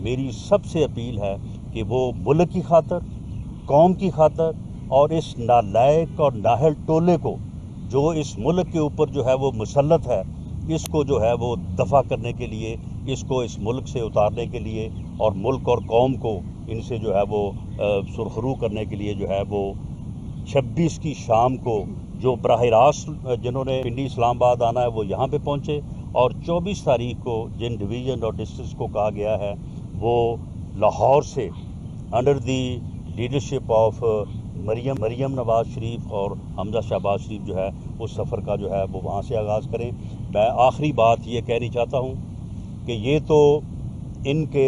میری سب سے اپیل ہے کہ وہ ملک کی خاطر، قوم کی خاطر اور اس نالائق اور نااہل ٹولے کو جو اس ملک کے اوپر جو ہے وہ مسلط ہے، اس کو جو ہے وہ دفع کرنے کے لیے، اس کو اس ملک سے اتارنے کے لیے اور ملک اور قوم کو ان سے جو ہے وہ سرخرو کرنے کے لیے جو ہے وہ 26 کی شام کو جو براہ راست جنہوں نے پنڈی اسلام آباد آنا ہے وہ یہاں پہ پہنچے، اور 24 تاریخ کو جن ڈویژن اور ڈسٹرکٹس کو کہا گیا ہے وہ لاہور سے under the leadership of Maryam Nawaz Sharif اور حمزہ شہباز شریف جو ہے اس سفر کا جو ہے وہ وہاں سے آغاز کریں۔ میں آخری بات یہ کہنی چاہتا ہوں کہ یہ تو ان کے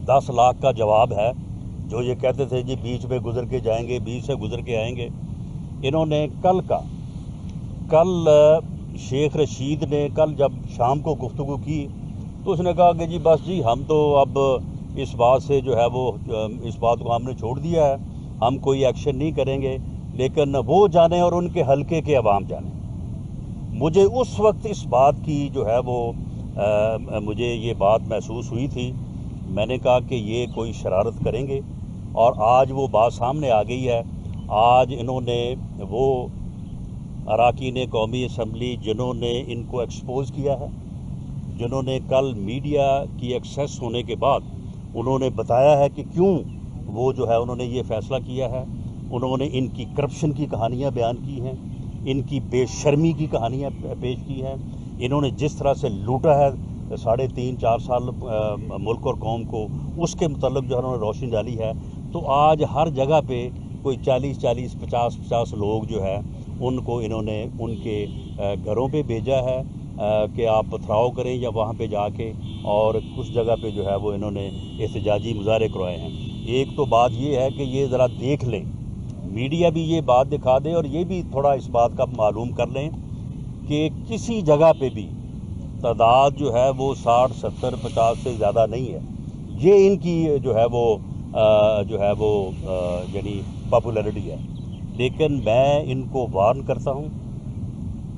10 لاکھ کا جواب ہے جو یہ کہتے تھے جی بیچ میں گزر کے جائیں گے، بیچ سے گزر کے آئیں گے۔ انہوں نے کل شیخ رشید نے کل جب شام کو گفتگو کی تو اس نے کہا کہ جی بس جی ہم تو اب اس بات سے جو ہے وہ اس بات کو ہم نے چھوڑ دیا ہے، ہم کوئی ایکشن نہیں کریں گے، لیکن وہ جانیں اور ان کے حلقے کے عوام جانیں۔ مجھے اس وقت اس بات کی جو ہے وہ مجھے یہ بات محسوس ہوئی تھی، میں نے کہا کہ یہ کوئی شرارت کریں گے، اور آج وہ بات سامنے آ گئی ہے۔ آج انہوں نے وہ اراکین قومی اسمبلی جنہوں نے ان کو ایکسپوز کیا ہے، جنہوں نے کل میڈیا کی ایکسیس ہونے کے بعد انہوں نے بتایا ہے کہ کیوں وہ جو ہے انہوں نے یہ فیصلہ کیا ہے، انہوں نے ان کی کرپشن کی کہانیاں بیان کی ہیں، ان کی بے شرمی کی کہانیاں پیش کی ہیں، انہوں نے جس طرح سے لوٹا ہے 3.5-4 سال ملک اور قوم کو، اس کے متعلق جو انہوں نے روشنی ڈالی ہے۔ تو آج ہر جگہ پہ کوئی 40 50 لوگ جو ہے ان کو انہوں نے ان کے گھروں پہ بھیجا ہے کہ آپ پتھراؤ کریں یا وہاں پہ جا کے، اور کچھ جگہ پہ جو ہے وہ انہوں نے احتجاجی مظاہرے کروائے ہیں۔ ایک تو بات یہ ہے کہ یہ ذرا دیکھ لیں، میڈیا بھی یہ بات دکھا دے اور یہ بھی تھوڑا اس بات کا معلوم کر لیں کہ کسی جگہ پہ بھی تعداد جو ہے وہ 60 70 50 سے زیادہ نہیں ہے۔ یہ ان کی جو ہے وہ یعنی پاپولیرٹی ہے، لیکن میں ان کو وارن کرتا ہوں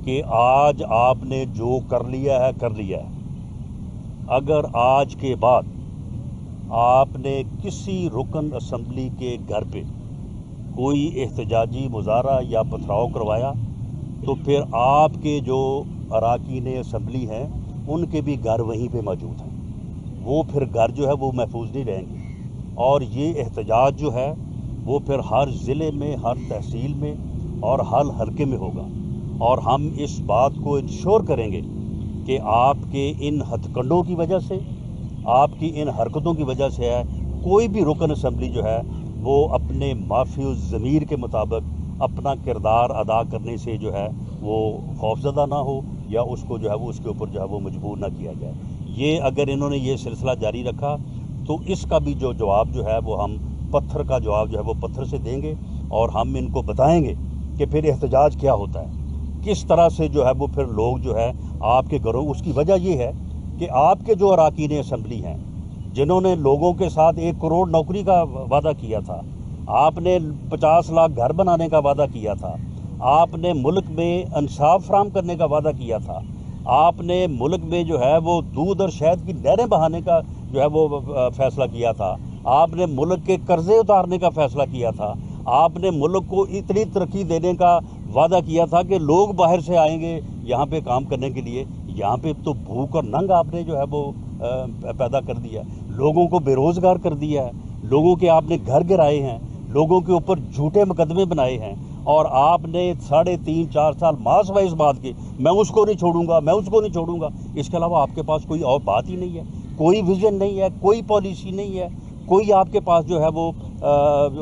کہ آج آپ نے جو کر لیا ہے، اگر آج کے بعد آپ نے کسی رکن اسمبلی کے گھر پہ کوئی احتجاجی مظاہرہ یا پتھراؤ کروایا تو پھر آپ کے جو اراکین اسمبلی ہیں ان کے بھی گھر وہیں پہ موجود ہیں، وہ پھر گھر جو ہے وہ محفوظ نہیں رہیں گے، اور یہ احتجاج جو ہے وہ پھر ہر ضلع میں، ہر تحصیل میں اور ہر حلقے میں ہوگا، اور ہم اس بات کو انشور کریں گے کہ آپ کے ان ہتھ کنڈوں کی وجہ سے، آپ کی ان حرکتوں کی وجہ سے ہے کوئی بھی رکن اسمبلی جو ہے وہ اپنے معافی الضمیر کے مطابق اپنا کردار ادا کرنے سے جو ہے وہ خوفزدہ نہ ہو، یا اس کو جو ہے وہ اس کے اوپر جو ہے وہ مجبور نہ کیا جائے۔ یہ اگر انہوں نے یہ سلسلہ جاری رکھا تو اس کا بھی جو جواب جو ہے وہ ہم پتھر کا جواب جو ہے وہ پتھر سے دیں گے، اور ہم ان کو بتائیں گے کہ پھر احتجاج کیا ہوتا ہے، کس طرح سے جو ہے وہ پھر لوگ جو ہے آپ کے گھروں، اس کی وجہ یہ ہے کہ آپ کے جو اراکین اسمبلی ہیں جنہوں نے لوگوں کے ساتھ 1 کروڑ نوکری کا وعدہ کیا تھا، آپ نے 50 لاکھ گھر بنانے کا وعدہ کیا تھا، آپ نے ملک میں انصاف فراہم کرنے کا وعدہ کیا تھا، آپ نے ملک میں جو ہے وہ دودھ اور شہد کی نہریں بہانے کا جو ہے وہ فیصلہ کیا تھا، آپ نے ملک کے قرضے اتارنے کا فیصلہ کیا تھا، آپ نے ملک کو اتنی ترقی دینے کا وعدہ کیا تھا کہ لوگ باہر سے آئیں گے یہاں پہ کام کرنے کے لیے۔ یہاں پہ تو بھوک اور ننگ آپ نے جو ہے وہ پیدا کر دیا، لوگوں کو بے روزگار کر دیا ہے، لوگوں کے آپ نے گھر گرائے ہیں، لوگوں کے اوپر جھوٹے مقدمے بنائے ہیں، اور آپ نے 3.5-4 سال ماس وائز بات کی، میں اس کو نہیں چھوڑوں گا، میں اس کو نہیں چھوڑوں گا۔ اس کے علاوہ آپ کے پاس کوئی اور بات ہی نہیں ہے، کوئی ویژن نہیں ہے، کوئی پالیسی نہیں ہے، کوئی آپ کے پاس جو ہے وہ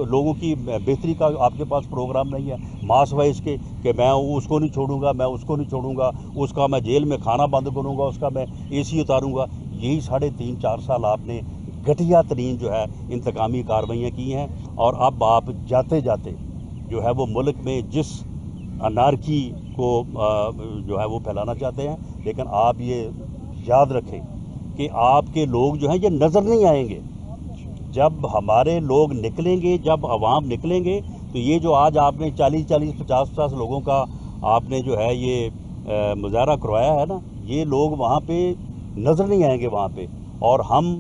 لوگوں کی بہتری کا آپ کے پاس پروگرام نہیں ہے، ماس وائز کے کہ میں اس کو نہیں چھوڑوں گا، میں اس کو نہیں چھوڑوں گا، اس کا میں جیل میں کھانا بند کروں گا، اس کا میں اے سی اتاروں گا۔ یہی 3.5-4 سال آپ نے گھٹیا ترین جو ہے انتقامی کارروائیاں کی ہیں، اور اب آپ جاتے جاتے جو ہے وہ ملک میں جس انارکی کو جو ہے وہ پھیلانا چاہتے ہیں، لیکن آپ یہ یاد رکھیں کہ آپ کے لوگ جو ہیں یہ نظر نہیں آئیں گے۔ جب ہمارے لوگ نکلیں گے، جب عوام نکلیں گے، تو یہ جو آج آپ نے 40 50 لوگوں کا آپ نے جو ہے یہ مظاہرہ کروایا ہے نا، یہ لوگ وہاں پہ نظر نہیں آئیں گے وہاں پہ، اور ہم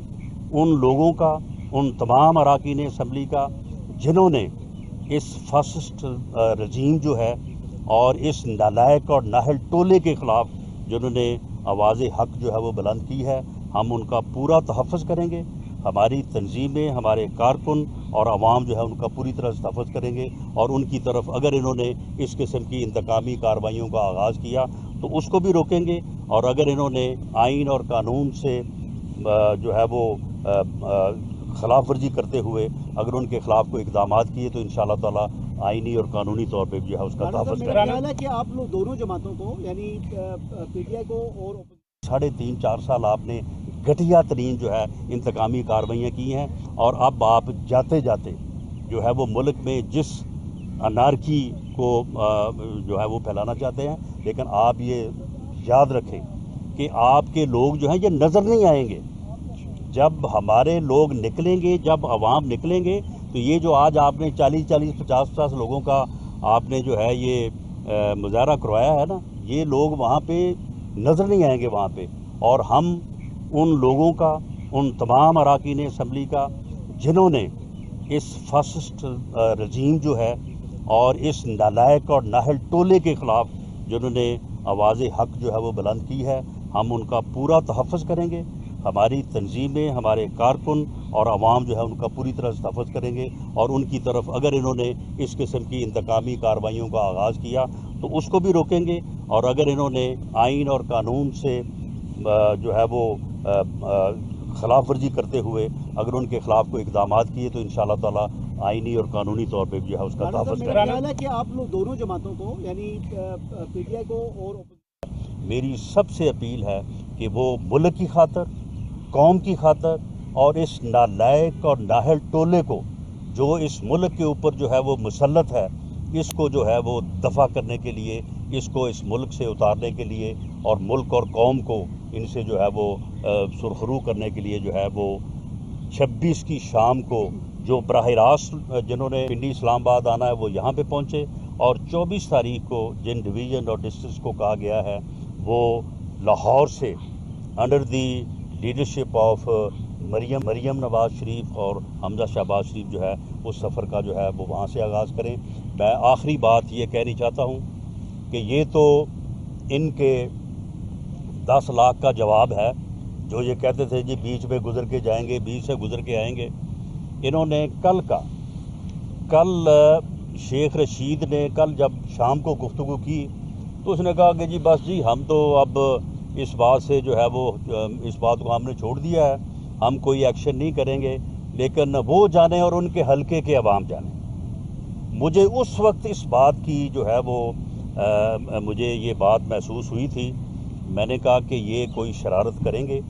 ان لوگوں کا، ان تمام اراکین اسمبلی کا جنہوں نے اس فاسسٹ رجیم جو ہے اور اس نالائق اور نااہل ٹولے کے خلاف جنہوں نے آواز حق جو ہے وہ بلند کی ہے، ہم ان کا پورا تحفظ کریں گے۔ ہماری تنظیمیں، ہمارے کارکن اور عوام جو ہے ان کا پوری طرح سے تحفظ کریں گے، اور ان کی طرف اگر انہوں نے اس قسم کی انتقامی کارروائیوں کا آغاز کیا تو اس کو بھی روکیں گے، اور اگر انہوں نے آئین اور قانون سے جو ہے وہ خلاف ورزی کرتے ہوئے اگر ان کے خلاف کوئی اقدامات کیے تو انشاءاللہ تعالی آئینی اور قانونی طور پہ جو ہے اس کا تحفظ کریں گے۔ میرا خیال ہے کہ آپ لوگ دونوں جماعتوں کو، یعنی پی ٹی آئی کو اور 3.5-4 سال آپ نے گھٹیا ترین جو ہے انتقامی کارروائیاں کی ہیں، اور اب آپ جاتے جاتے جو ہے وہ ملک میں جس انارکی کو جو ہے وہ پھیلانا چاہتے ہیں، لیکن آپ یہ یاد رکھیں کہ آپ کے لوگ جو ہیں یہ نظر نہیں آئیں گے۔ جب ہمارے لوگ نکلیں گے، جب عوام نکلیں گے، تو یہ جو آج آپ نے 40-50 لوگوں کا آپ نے جو ہے یہ مظاہرہ کروایا ہے نا، یہ لوگ وہاں پہ نظر نہیں آئیں گے وہاں پہ، اور ہم ان لوگوں کا، ان تمام اراکین اسمبلی کا جنہوں نے اس فاسسٹ رجیم جو ہے اور اس نالائق اور نااہل ٹولے کے خلاف جنہوں نے آواز حق جو ہے وہ بلند کی ہے، ہم ان کا پورا تحفظ کریں گے۔ ہماری تنظیمیں، ہمارے کارکن اور عوام جو ہے ان کا پوری طرح سے تحفظ کریں گے، اور ان کی طرف اگر انہوں نے اس قسم کی انتقامی کارروائیوں کا آغاز کیا تو اس کو بھی روکیں گے، اور اگر انہوں نے آئین اور قانون سے جو ہے وہ خلاف ورزی کرتے ہوئے اگر ان کے خلاف کوئی اقدامات کیے تو انشاءاللہ تعالی آئینی اور قانونی طور پہ جو ہے اس کا تحفظ کریں گے۔ میرا خیال ہے کہ آپ لوگ دونوں جماعتوں کو، یعنی پی ٹی آئی کو اور میری سب سے اپیل ہے کہ وہ ملک کی خاطر، قوم کی خاطر اور اس نالائق اور نااہل ٹولے کو جو اس ملک کے اوپر جو ہے وہ مسلط ہے، اس کو جو ہے وہ دفع کرنے کے لیے، اس کو اس ملک سے اتارنے کے لیے، اور ملک اور قوم کو ان سے جو ہے وہ سرخرو کرنے کے لیے جو ہے وہ 26 کی شام کو جو براہ راست جنہوں نے پنڈی اسلام آباد آنا ہے وہ یہاں پہ پہنچے، اور 24 تاریخ کو جن ڈویژن اور ڈسٹرکٹس کو کہا گیا ہے وہ لاہور سے under the leadership of Maryam Nawaz Sharif اور حمزہ شہباز شریف جو ہے اس سفر کا جو ہے وہ وہاں سے آغاز کریں۔ میں آخری بات یہ کہنی چاہتا ہوں کہ یہ تو ان کے 10 لاکھ کا جواب ہے جو یہ کہتے تھے جی بیچ میں گزر کے جائیں گے، بیچ سے گزر کے آئیں گے۔ انہوں نے کل شیخ رشید نے کل جب شام کو گفتگو کی تو اس نے کہا کہ جی بس جی ہم تو اب اس بات سے جو ہے وہ اس بات کو ہم نے چھوڑ دیا ہے، ہم کوئی ایکشن نہیں کریں گے، لیکن وہ جانیں اور ان کے حلقے کے عوام جانیں۔ مجھے اس وقت اس بات کی جو ہے وہ مجھے یہ بات محسوس ہوئی تھی، میں نے کہا کہ یہ کوئی شرارت کریں گے،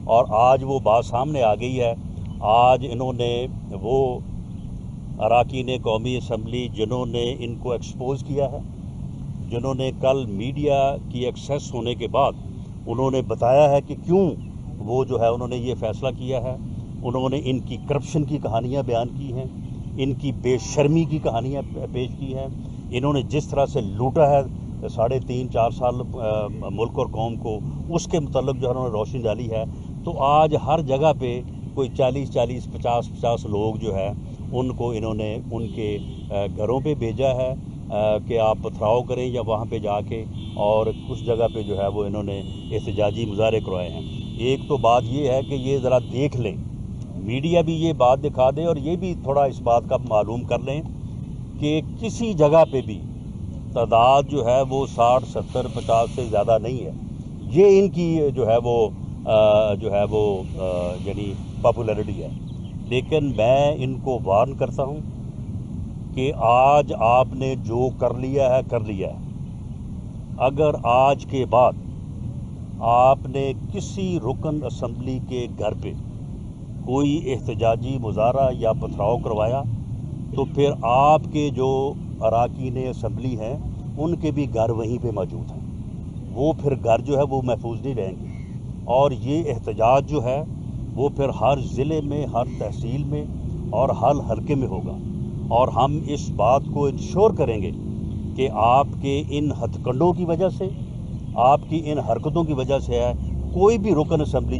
اور آج وہ بات سامنے آ گئی ہے۔ آج انہوں نے وہ اراکین قومی اسمبلی جنہوں نے ان کو ایکسپوز کیا ہے، جنہوں نے کل میڈیا کی ایکسیس ہونے کے بعد انہوں نے بتایا ہے کہ کیوں وہ جو ہے انہوں نے یہ فیصلہ کیا ہے، انہوں نے ان کی کرپشن کی کہانیاں بیان کی ہیں، ان کی بے شرمی کی کہانیاں پیش کی ہیں، انہوں نے جس طرح سے لوٹا ہے 3.5-4 سال ملک اور قوم کو، اس کے متعلق جو انہوں نے روشنی ڈالی ہے۔ تو آج ہر جگہ پہ کوئی 40-50 لوگ جو ہے ان کو انہوں نے ان کے گھروں پہ بھیجا ہے کہ آپ پتھراؤ کریں یا وہاں پہ جا کے، اور کچھ جگہ پہ جو ہے وہ انہوں نے احتجاجی مظاہرے کروائے ہیں۔ ایک تو بات یہ ہے کہ یہ ذرا دیکھ لیں، میڈیا بھی یہ بات دکھا دے، اور یہ بھی تھوڑا اس بات کا معلوم کر لیں کہ کسی جگہ پہ بھی تعداد جو ہے وہ 60-70-50 سے زیادہ نہیں ہے۔ یہ ان کی جو ہے وہ یعنی پاپولیرٹی ہے، لیکن میں ان کو وارن کرتا ہوں کہ آج آپ نے جو کر لیا ہے، اگر آج کے بعد آپ نے کسی رکن اسمبلی کے گھر پہ کوئی احتجاجی مظاہرہ یا پتھراؤ کروایا تو پھر آپ کے جو اراکین اسمبلی ہیں ان کے بھی گھر وہیں پہ موجود ہیں، وہ پھر گھر جو ہے وہ محفوظ نہیں رہیں گے، اور یہ احتجاج جو ہے وہ پھر ہر ضلع میں، ہر تحصیل میں اور ہر حلقے میں ہوگا، اور ہم اس بات کو انشور کریں گے کہ آپ کے ان ہتھ کنڈوں کی وجہ سے، آپ کی ان حرکتوں کی وجہ سے ہے کوئی بھی رکن اسمبلی